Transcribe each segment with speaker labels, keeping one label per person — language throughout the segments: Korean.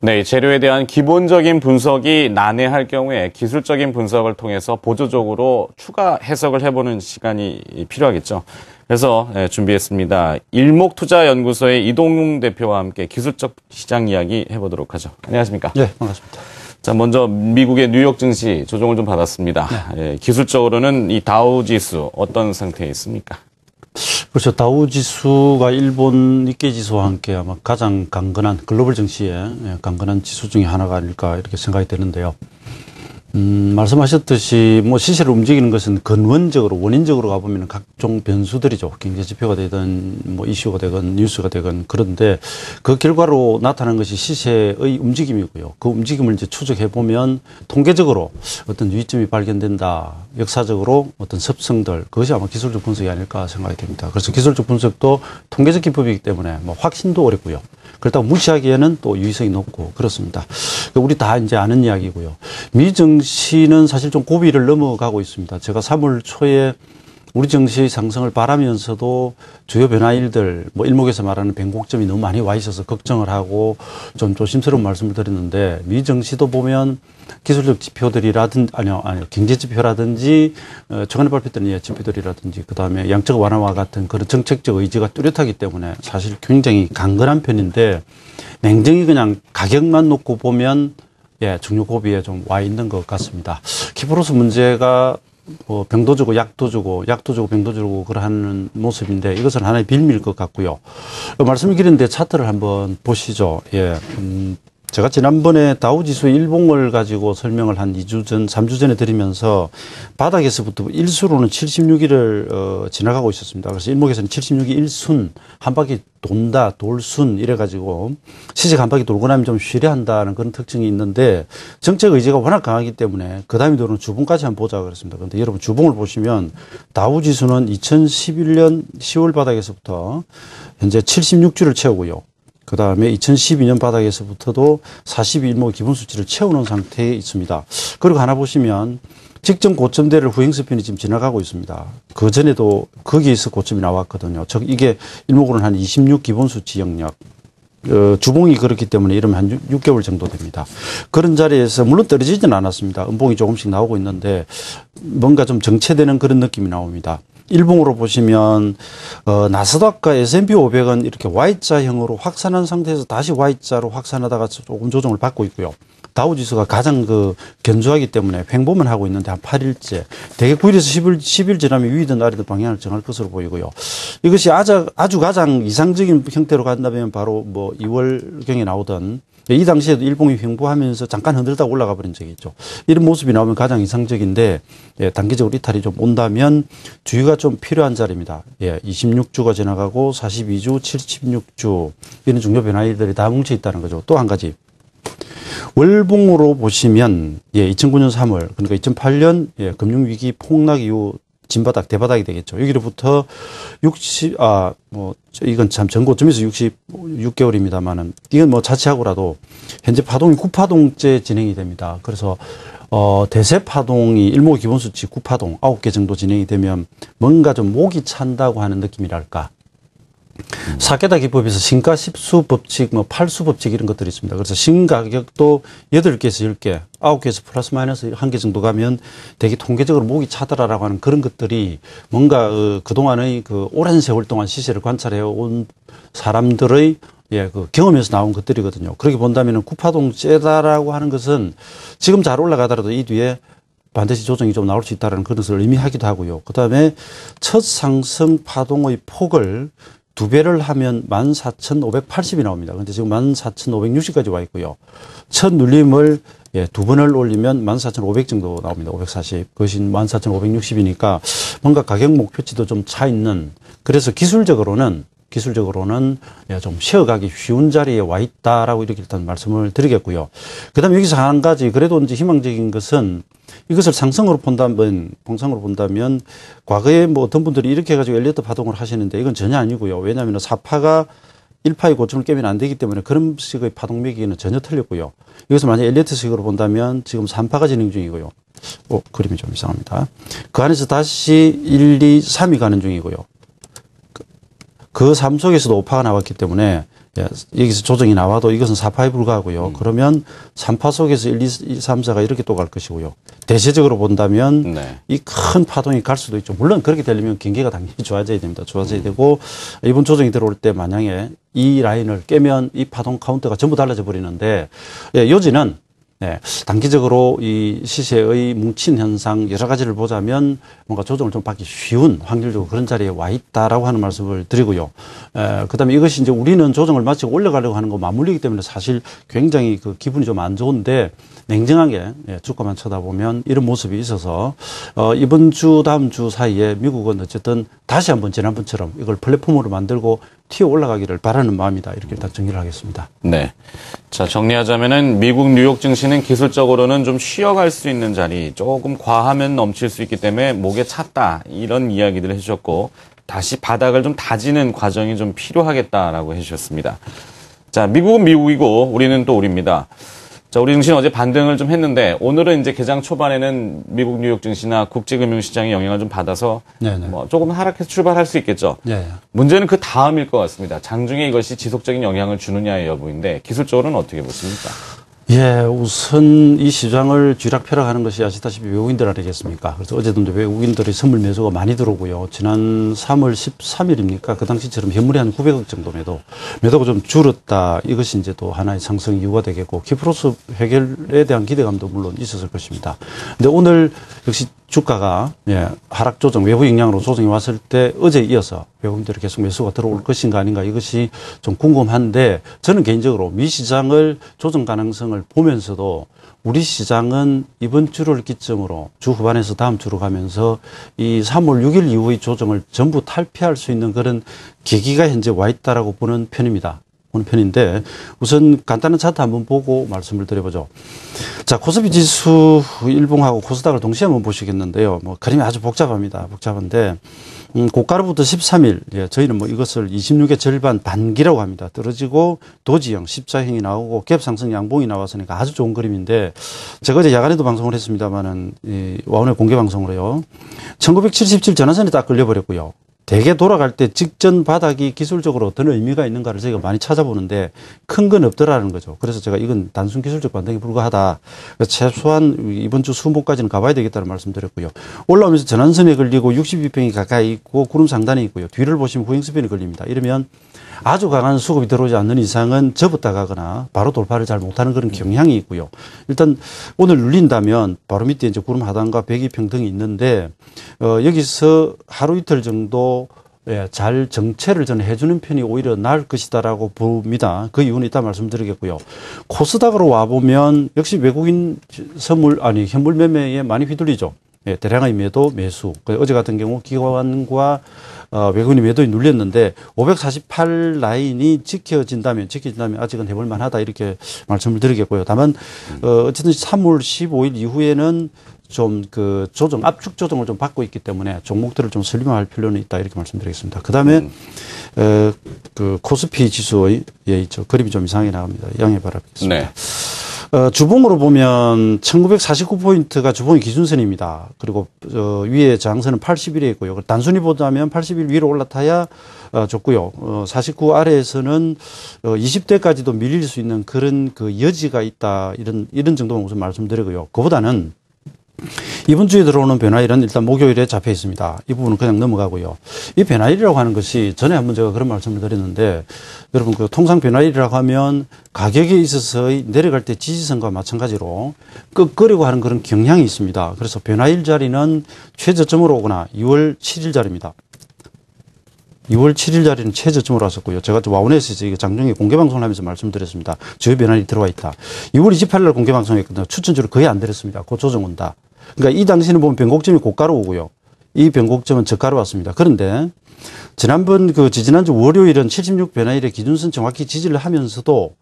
Speaker 1: 네, 재료에 대한 기본적인 분석이 난해할 경우에 기술적인 분석을 통해서 보조적으로 추가 해석을 해보는 시간이 필요하겠죠. 그래서 준비했습니다. 일목투자연구소의 이동웅 대표와 함께 기술적 시장 이야기 해보도록 하죠. 안녕하십니까?
Speaker 2: 네, 반갑습니다.
Speaker 1: 자, 먼저 미국의 뉴욕 증시 조정을 좀 받았습니다. 네. 기술적으로는 이 다우 지수 어떤 상태에 있습니까?
Speaker 2: 그렇죠. 다우 지수가 일본 니케이 지수와 함께 아마 가장 강건한 글로벌 증시의 강건한 지수 중에 하나가 아닐까 이렇게 생각이 되는데요. 말씀하셨듯이 뭐 시세를 움직이는 것은 근원적으로 원인적으로 가보면 각종 변수들이죠. 경제 지표가 되든 뭐 이슈가 되건 뉴스가 되건 그런데 그 결과로 나타나는 것이 시세의 움직임이고요. 그 움직임을 이제 추적해 보면 통계적으로 어떤 유의점이 발견된다. 역사적으로 어떤 습성들 그것이 아마 기술적 분석이 아닐까 생각이 됩니다. 그래서 기술적 분석도 통계적 기법이기 때문에 뭐 확신도 어렵고요. 그렇다고 무시하기에는 또 유의성이 높고 그렇습니다. 우리 다 이제 아는 이야기고요. 미 증시는 사실 좀 고비를 넘어가고 있습니다. 제가 3월 초에 우리 증시의 상승을 바라면서도 주요 변화일들, 뭐 일목에서 말하는 변곡점이 너무 많이 와 있어서 걱정을 하고 좀 조심스러운 말씀을 드렸는데 미 증시도 보면 기술적 지표들이라든지 아니요 경제 지표라든지 최근에 발표된 지표들이라든지 그다음에 양적 완화와 같은 그런 정책적 의지가 뚜렷하기 때문에 사실 굉장히 강건한 편인데 냉정히 그냥 가격만 놓고 보면 중요 고비에 좀 와 있는 것 같습니다. 키프로스 문제가 뭐 병도 주고 약도 주고 병도 주고 그러는 모습인데 이것은 하나의 빌미일 것 같고요. 말씀을 드렸는데 차트를 한번 보시죠. 제가 지난번에 다우지수 일봉을 가지고 설명을 한 2주 전, 3주 전에 드리면서 바닥에서부터 일수로는 76일을 지나가고 있었습니다. 그래서 일목에서는 76이 일순, 한 바퀴 돈다, 돌순 이래가지고 시세가 한 바퀴 돌고 나면 좀 쉬려 한다는 그런 특징이 있는데 정책 의지가 워낙 강하기 때문에 그 다음에 도는 주봉까지 한번 보자 그랬습니다. 그런데 여러분 주봉을 보시면 다우지수는 2011년 10월 바닥에서부터 현재 76주를 채우고요. 그 다음에 2012년 바닥에서부터도 41목 기본 수치를 채우는 상태에 있습니다. 그리고 하나 보시면 직전 고점대를 후행스핀이 지금 지나가고 있습니다. 그 전에도 거기에서 고점이 나왔거든요. 즉 이게 일목으로는 한 26 기본 수치 영역. 주봉이 그렇기 때문에 이러면 한 6개월 정도 됩니다. 그런 자리에서 물론 떨어지지는 않았습니다. 음봉이 조금씩 나오고 있는데 뭔가 좀 정체되는 그런 느낌이 나옵니다. 일봉으로 보시면 나스닥과 S&P 500은 이렇게 Y자형으로 확산한 상태에서 다시 Y자로 확산하다가 조금 조정을 받고 있고요. 다우지수가 가장 견조하기 때문에 횡보만 하고 있는데 한 8일째 대개 9일에서 10일 지나면 위든 아래든 방향을 정할 것으로 보이고요. 이것이 아주 가장 이상적인 형태로 간다면 바로 뭐 2월경에 나오던 이 당시에도 일봉이 횡보하면서 잠깐 흔들다가 올라가 버린 적이 있죠. 이런 모습이 나오면 가장 이상적인데 단기적으로 이탈이 좀 온다면 주의가 좀 필요한 자리입니다. 26주가 지나가고 42주, 76주 이런 중요 변화들이 다 뭉쳐 있다는 거죠. 또 한 가지. 월봉으로 보시면 2009년 3월 그러니까 2008년 금융위기 폭락 이후 진바닥 대바닥이 되겠죠. 여기로부터 이건 참 전고점에서 66개월입니다만은 이건 뭐 자체하고라도 현재 파동이 9파동째 진행이 됩니다. 그래서 대세 파동이 일목 기본수치 9파동 9개 정도 진행이 되면 뭔가 좀 목이 찬다고 하는 느낌이랄까. 사케다 기법에서 신가 10수 법칙, 팔수 법칙 이런 것들이 있습니다. 그래서 신가격도 8개에서 10개, 9개에서 플러스 마이너스 1개 정도 가면 되게 통계적으로 목이 차더라라고 하는 그런 것들이 뭔가 그동안의 오랜 세월 동안 시세를 관찰해 온 사람들의 경험에서 나온 것들이거든요. 그렇게 본다면 9파동째다라고 하는 것은 지금 잘 올라가더라도 이 뒤에 반드시 조정이 좀 나올 수 있다는 그런 것을 의미하기도 하고요. 그 다음에 첫 상승 파동의 폭을 2배를 하면 14,580이 나옵니다. 그런데 지금 14,560까지 와 있고요. 첫 눌림을 2번을 올리면 14,500 정도 나옵니다. 540. 그것이 14,560이니까 뭔가 가격 목표치도 좀 차 있는 그래서 기술적으로는 좀 쉬어가기 쉬운 자리에 와 있다라고 이렇게 일단 말씀을 드리겠고요. 그 다음에 여기서 한 가지 그래도 이제 희망적인 것은 이것을 상승으로 본다면, 봉상으로 본다면 과거에 뭐 어떤 분들이 이렇게 해가지고 엘리어트 파동을 하시는데 이건 전혀 아니고요. 왜냐하면 4파가 1파의 고점을 깨면 안 되기 때문에 그런 식의 파동 매기기는 전혀 틀렸고요. 이것을 만약 엘리어트식으로 본다면 지금 3파가 진행 중이고요. 그림이 좀 이상합니다. 그 안에서 다시 1, 2, 3이 가는 중이고요. 그 3 속에서도 5파가 나왔기 때문에 예, 여기서 조정이 나와도 이것은 4파에 불과하고요. 그러면 3파 속에서 1, 2, 3, 4가 이렇게 또 갈 것이고요. 대세적으로 본다면
Speaker 1: 네.
Speaker 2: 이 큰 파동이 갈 수도 있죠. 물론 그렇게 되려면 경기가 당연히 좋아져야 됩니다. 좋아져야 되고 이번 조정이 들어올 때 만약에 이 라인을 깨면 이 파동 카운터가 전부 달라져 버리는데 예, 요지는 네, 단기적으로 이 시세의 뭉친 현상 여러 가지를 보자면 뭔가 조정을 좀 받기 쉬운 확률적으로 그런 자리에 와 있다라고 하는 말씀을 드리고요. 그다음에 이것이 이제 우리는 조정을 마치고 올라가려고 하는 거 맞물리기 때문에 사실 굉장히 그 기분이 좀 안 좋은데 냉정하게 주가만 쳐다보면 이런 모습이 있어서 이번 주 다음 주 사이에 미국은 어쨌든 다시 한번 지난번처럼 이걸 플랫폼으로 만들고 튀어 올라가기를 바라는 마음이다. 이렇게 일단 정리를 하겠습니다.
Speaker 1: 네. 자, 정리하자면은 미국 뉴욕 증시는 기술적으로는 좀 쉬어갈 수 있는 자리, 조금 과하면 넘칠 수 있기 때문에 목에 찼다. 이런 이야기들을 해주셨고, 다시 바닥을 좀 다지는 과정이 좀 필요하겠다라고 해주셨습니다. 자, 미국은 미국이고 우리는 또 우리입니다. 자, 우리 증시는 어제 반등을 좀 했는데 오늘은 이제 개장 초반에는 미국 뉴욕 증시나 국제금융시장의 영향을 좀 받아서
Speaker 2: 네네.
Speaker 1: 뭐 조금 하락해서 출발할 수 있겠죠.
Speaker 2: 네.
Speaker 1: 문제는 그 다음일 것 같습니다. 장중에 이것이 지속적인 영향을 주느냐의 여부인데 기술적으로는 어떻게 보십니까?
Speaker 2: 예, 우선 이 시장을 쥐락펴락하는 것이 아시다시피 외국인들 아니겠습니까? 그래서 어제도 이제 외국인들이 선물 매수가 많이 들어오고요. 지난 3월 13일입니까? 그 당시처럼 현물이 한 900억 정도 매도가 좀 줄었다. 이것이 이제 또 하나의 상승 이유가 되겠고, 키프로스 해결에 대한 기대감도 물론 있었을 것입니다. 근데 오늘 역시 주가가 하락 조정, 외부 영향으로 조정이 왔을 때 어제 이어서 외국인들이 계속 매수가 들어올 것인가 아닌가 이것이 좀 궁금한데 저는 개인적으로 미 시장을 조정 가능성을 보면서도 우리 시장은 이번 주를 기점으로 주 후반에서 다음 주로 가면서 이 3월 6일 이후의 조정을 전부 탈피할 수 있는 그런 계기가 현재 와 있다라고 보는 편입니다. 보는 편인데 우선 간단한 차트 한번 보고 말씀을 드려보죠. 자, 코스피 지수 일봉하고 코스닥을 동시에 한번 보시겠는데요. 뭐 그림이 아주 복잡합니다. 복잡한데 고가로부터 13일, 저희는 뭐 이것을 26의 절반 반기라고 합니다. 떨어지고 도지형, 십자형이 나오고 갭 상승 양봉이 나왔으니까 아주 좋은 그림인데 제가 어제 야간에도 방송을 했습니다만은 와운의 공개 방송으로요. 1977 전환선에 딱 끌려버렸고요. 대개 돌아갈 때 직전 바닥이 기술적으로 어떤 의미가 있는가를 저희가 많이 찾아보는데 큰 건 없더라는 거죠. 그래서 제가 이건 단순 기술적 반등에 불과하다. 최소한 이번 주 수목까지는 가봐야 되겠다는 말씀드렸고요. 올라오면서 전환선에 걸리고 62평이 가까이 있고 구름 상단에 있고요. 뒤를 보시면 후행스팬이 걸립니다. 이러면 아주 강한 수급이 들어오지 않는 이상은 접었다 가거나 바로 돌파를 잘 못하는 그런 경향이 있고요. 일단 오늘 눌린다면 바로 밑에 이제 구름 하단과 102평 등이 있는데 여기서 하루 이틀 정도 잘 정체를 저는 해주는 편이 오히려 나을 것이다라고 봅니다. 그 이유는 이따 말씀드리겠고요. 코스닥으로 와보면 역시 외국인 현물 매매에 많이 휘둘리죠. 대량의 매도, 매수. 어제 같은 경우 기관과 외국인이 매도에 눌렸는데 548 라인이 지켜진다면 아직은 해볼 만하다 이렇게 말씀을 드리겠고요. 다만 어쨌든 3월 15일 이후에는 좀 그 조정, 압축 조정을 좀 받고 있기 때문에 종목들을 좀 슬림화할 필요는 있다 이렇게 말씀드리겠습니다. 그 다음에 그 코스피 지수의 저 그림이 좀 이상하게 나갑니다. 양해 바라겠습니다.
Speaker 1: 네.
Speaker 2: 주봉으로 보면 1949포인트가 주봉의 기준선입니다. 그리고 위에 저항선은 80일에 있고요. 단순히 보자면 80일 위로 올라타야 좋고요. 49 아래에서는 20대까지도 밀릴 수 있는 그런 그 여지가 있다. 이런 정도만 우선 말씀드리고요. 그보다는 이번 주에 들어오는 변화일은 일단 목요일에 잡혀 있습니다. 이 부분은 그냥 넘어가고요. 이 변화일이라고 하는 것이 전에 한번 제가 그런 말씀을 드렸는데 여러분 그 통상 변화일이라고 하면 가격에 있어서의 내려갈 때 지지선과 마찬가지로 끄끄리고 하는 그런 경향이 있습니다. 그래서 변화일 자리는 최저점으로 오거나 2월 7일 자리입니다. 2월 7일 자리는 최저점으로 왔었고요. 제가 와운에서 장중에 공개방송을 하면서 말씀드렸습니다. 저희 변화일이 들어와 있다. 2월 28일 날 공개방송했거든요. 추천주를 거의 안 드렸습니다. 곧 조정 온다. 그러니까 이 당시에는 보면 변곡점이 고가로 오고요. 이 변곡점은 저가로 왔습니다. 그런데 지난번 지난주 월요일은 76 변화일의 기준선 정확히 지지를 하면서도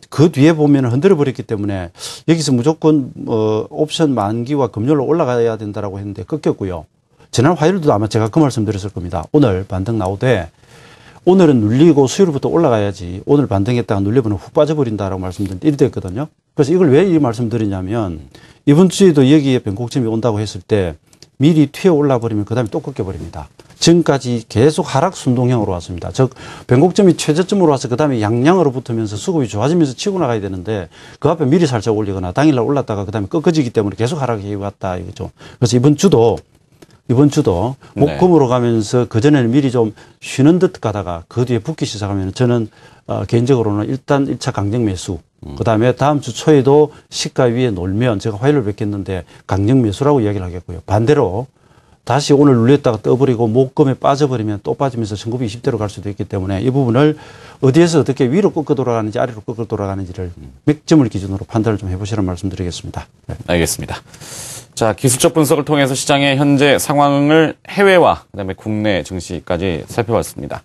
Speaker 2: 그 뒤에 보면 흔들어 버렸기 때문에 여기서 무조건 옵션 만기와 금요일로 올라가야 된다라고 했는데 꺾였고요. 지난 화요일도 아마 제가 그 말씀 드렸을 겁니다. 오늘 반등 나오되 오늘은 눌리고 수요일부터 올라가야지 오늘 반등했다가 눌려보면 훅 빠져버린다라고 말씀드렸는데 이리 됐거든요. 그래서 이걸 왜 이 말씀 드리냐면 이번 주에도 여기에 변곡점이 온다고 했을 때 미리 튀어 올라 버리면 그다음에 또 꺾여 버립니다. 지금까지 계속 하락 순동형으로 왔습니다. 즉 변곡점이 최저점으로 와서 그다음에 양양으로 붙으면서 수급이 좋아지면서 치고 나가야 되는데 그 앞에 미리 살짝 올리거나 당일날 올랐다가 그다음에 꺾어지기 때문에 계속 하락해 왔다 이거죠. 그래서 이번 주도 목금으로 가면서 그전에는 미리 좀 쉬는 듯 가다가 그 뒤에 붙기 시작하면 저는 개인적으로는 일단 1차 강정 매수 그다음에 다음 주 초에도 시가 위에 놀면 제가 화요일을 뵙겠는데 강정 매수라고 이야기를 하겠고요. 반대로 다시 오늘 눌렸다가 떠버리고 목금에 빠져버리면 또 빠지면서 1920대로 갈 수도 있기 때문에 이 부분을 어디에서 어떻게 위로 꺾어 돌아가는지 아래로 꺾어 돌아가는지를 맥점을 기준으로 판단을 좀 해보시라는 말씀드리겠습니다. 네.
Speaker 1: 알겠습니다. 자, 기술적 분석을 통해서 시장의 현재 상황을 해외와 그다음에 국내 증시까지 살펴봤습니다.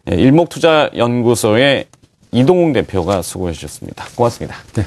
Speaker 1: 일목투자연구소의 이동웅 대표가 수고해 주셨습니다. 고맙습니다.
Speaker 2: 네.